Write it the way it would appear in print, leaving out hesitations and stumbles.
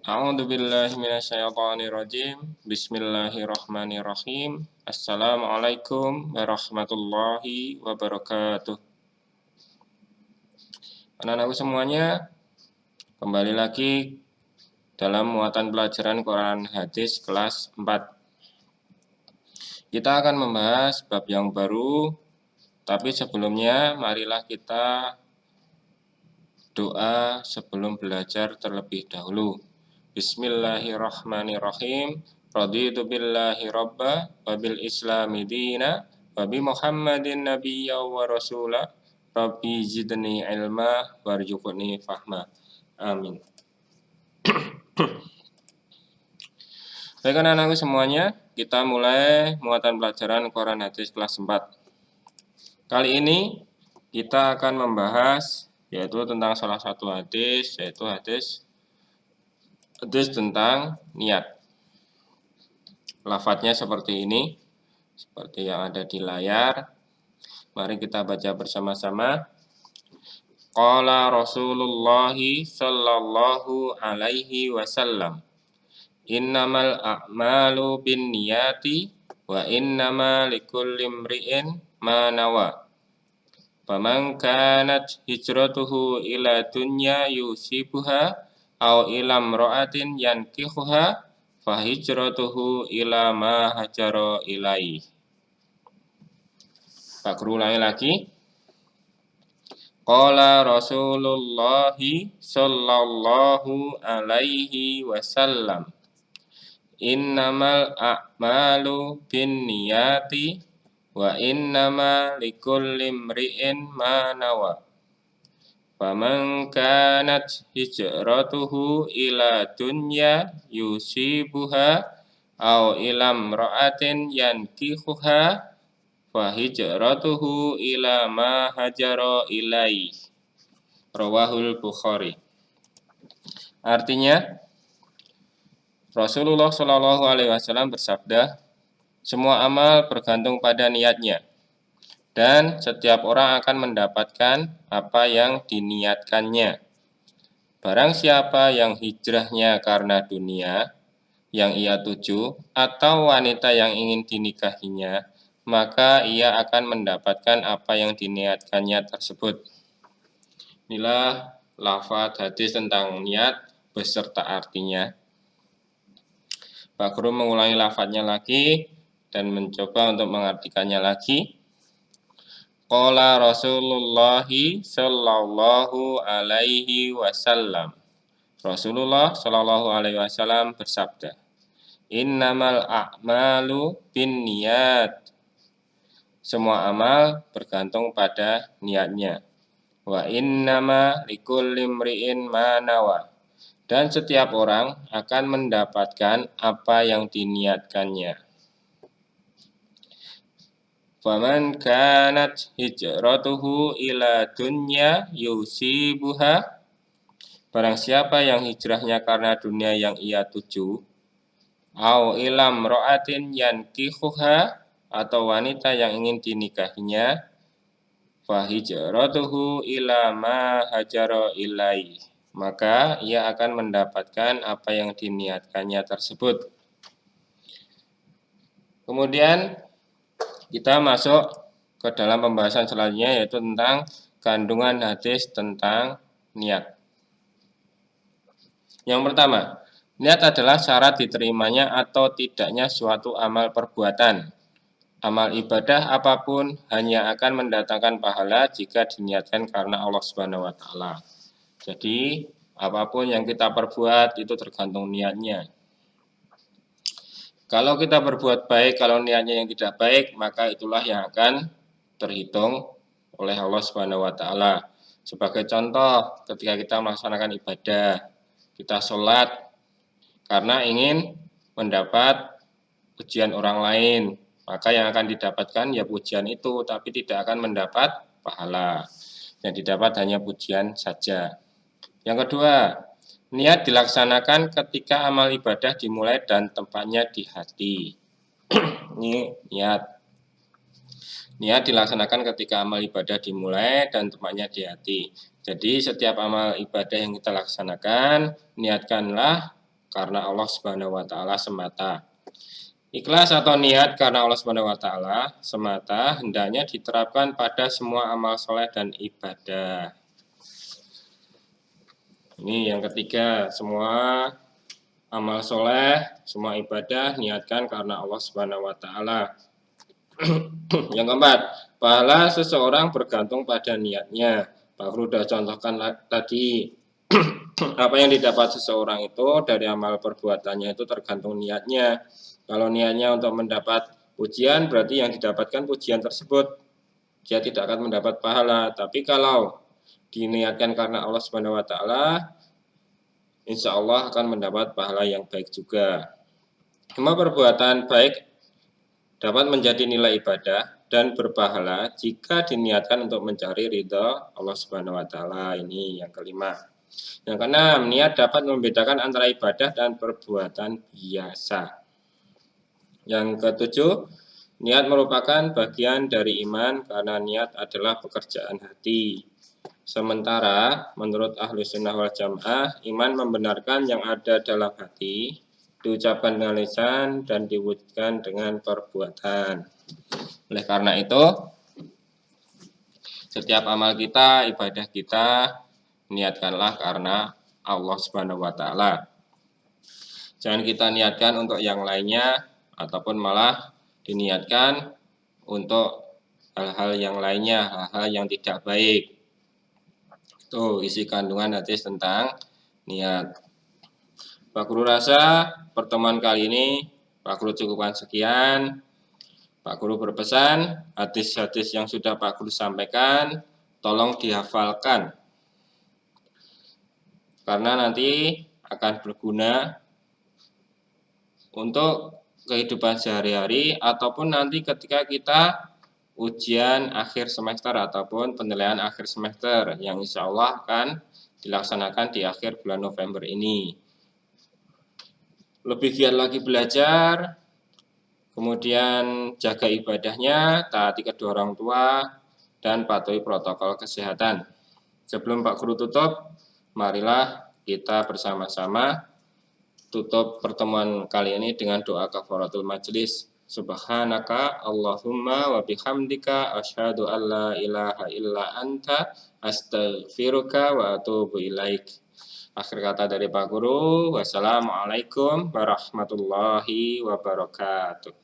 A'udzu billahi minasyaitonir rajim. Bismillahirrahmanirrahim. Assalamualaikum warahmatullahi wabarakatuh. Anak-anakku semuanya, kembali lagi dalam muatan pelajaran Quran Hadis kelas 4. Kita akan membahas bab yang baru, tapi sebelumnya marilah kita doa sebelum belajar terlebih dahulu. Bismillahirrahmanirrahim. Raditu billahi rabba wa bil islami dina wa bi Muhammadin nabiyya wa rasula. Rabbi zidni ilma warzuqni fahma. Amin. Baik anak-anakku semuanya, kita mulai muatan pelajaran Quran Hadis kelas 4. Kali ini kita akan membahas yaitu tentang salah satu hadis, yaitu hadis tentang niat. Lafadznya seperti ini, seperti yang ada di layar. Mari kita baca bersama-sama. Qala Rasulullah sallallahu alaihi wasallam, innamal a'malu binniyati wa innama likulli imri'in ma nawa. Faman kanat hijratuhu ila dunya yusibuha aw ila imra'atin yankihuha fahijratuhu ila ma hajara ilaihi. Pak ulangi lagi. Qala Rasulullah sallallahu alaihi wasallam, innamal a'malu binniyati wa innama likulli imri'in ma nawa. Faman kanat hijratuhu ila dunya yusibuha aw ila imra'atin yankihuha fa hijratuhu ila ma hajara ilaihi. Rawahul Bukhari. Artinya, Rasulullah Shallallahu alaihi wasallam bersabda, semua amal bergantung pada niatnya, dan setiap orang akan mendapatkan apa yang diniatkannya. Barang siapa yang hijrahnya karena dunia yang ia tuju atau wanita yang ingin dinikahinya, maka ia akan mendapatkan apa yang diniatkannya tersebut. Inilah lafadz hadis tentang niat beserta artinya. Pak Guru mengulangi lafadznya lagi dan mencoba untuk mengartikannya lagi. Qala Rasulullah sallallahu alaihi wasallam. Rasulullah sallallahu alaihi wasallam bersabda, innamal a'malu binniyat. Semua amal bergantung pada niatnya. Wa innama likulli imri'in ma nawa. Dan setiap orang akan mendapatkan apa yang diniatkannya. Faman kanat hijratuhu ila dunya yusibuha. Barang siapa yang hijrahnya karena dunia yang ia tuju, au ilam ro'atin yankihuha, atau wanita yang ingin dinikahinya, fa hijratuhu ila ma hajara ilaihi. Maka ia akan mendapatkan apa yang diniatkannya tersebut. Kemudian kita masuk ke dalam pembahasan selanjutnya, yaitu tentang kandungan hadis tentang niat. Yang pertama, niat adalah syarat diterimanya atau tidaknya suatu amal perbuatan. Amal ibadah apapun hanya akan mendatangkan pahala jika diniatkan karena Allah Subhanahu wa taala. Jadi, apapun yang kita perbuat itu tergantung niatnya. Kalau kita berbuat baik, kalau niatnya yang tidak baik, maka itulah yang akan terhitung oleh Allah Subhanahu wa taala. Sebagai contoh, ketika kita melaksanakan ibadah, kita sholat karena ingin mendapat pujian orang lain, maka yang akan didapatkan ya pujian itu, tapi tidak akan mendapat pahala. Yang didapat hanya pujian saja. Yang kedua, niat dilaksanakan ketika amal ibadah dimulai dan tempatnya di hati. Ini niat. Niat dilaksanakan ketika amal ibadah dimulai dan tempatnya di hati. Jadi setiap amal ibadah yang kita laksanakan, niatkanlah karena Allah Subhanahu wa taala semata. Ikhlas atau niat karena Allah Subhanahu wa taala semata hendaknya diterapkan pada semua amal soleh dan ibadah. Ini yang ketiga, semua amal soleh, semua ibadah niatkan karena Allah Subhanahu wa taala. Yang keempat, pahala seseorang bergantung pada niatnya. Pak Guru sudah contohkan tadi apa yang didapat seseorang itu dari amal perbuatannya itu tergantung niatnya. Kalau niatnya untuk mendapat pujian, berarti yang didapatkan pujian tersebut dia tidak akan mendapat pahala. Tapi kalau diniatkan karena Allah Subhanahu wa taala, insya Allah akan mendapat pahala yang baik juga. Semua perbuatan baik dapat menjadi nilai ibadah dan berpahala jika diniatkan untuk mencari ridha Allah Subhanahu wa taala. Ini yang kelima. Yang keenam, niat dapat membedakan antara ibadah dan perbuatan biasa. Yang ketujuh, niat merupakan bagian dari iman karena niat adalah pekerjaan hati. Sementara menurut ahlu sunnah wal jamaah, iman membenarkan yang ada dalam hati, diucapkan dengan lisan dan diwujudkan dengan perbuatan. Oleh karena itu, setiap amal kita, ibadah kita, niatkanlah karena Allah Subhanahu wa taala. Jangan kita niatkan untuk yang lainnya ataupun malah diniatkan untuk hal-hal yang lainnya, hal-hal yang tidak baik. Itu isi kandungan hadis tentang niat. Pak Guru rasa pertemuan kali ini Pak Guru cukupkan sekian. Pak Guru berpesan, hadis-hadis yang sudah Pak Guru sampaikan tolong dihafalkan. Karena nanti akan berguna untuk kehidupan sehari-hari ataupun nanti ketika kita ujian akhir semester ataupun penilaian akhir semester yang insya Allah akan dilaksanakan di akhir bulan November ini. Lebih giat lagi belajar, kemudian jaga ibadahnya, taati kedua orang tua, dan patuhi protokol kesehatan. Sebelum Pak Guru tutup, marilah kita bersama-sama tutup pertemuan kali ini dengan doa kafaratul majelis. Subhanaka Allahumma wa bihamdika asyhadu an la ilaha illa anta astaghfiruka wa atubu ilaik. Akhir kata dari Pak Guru, wassalamualaikum warahmatullahi wabarakatuh.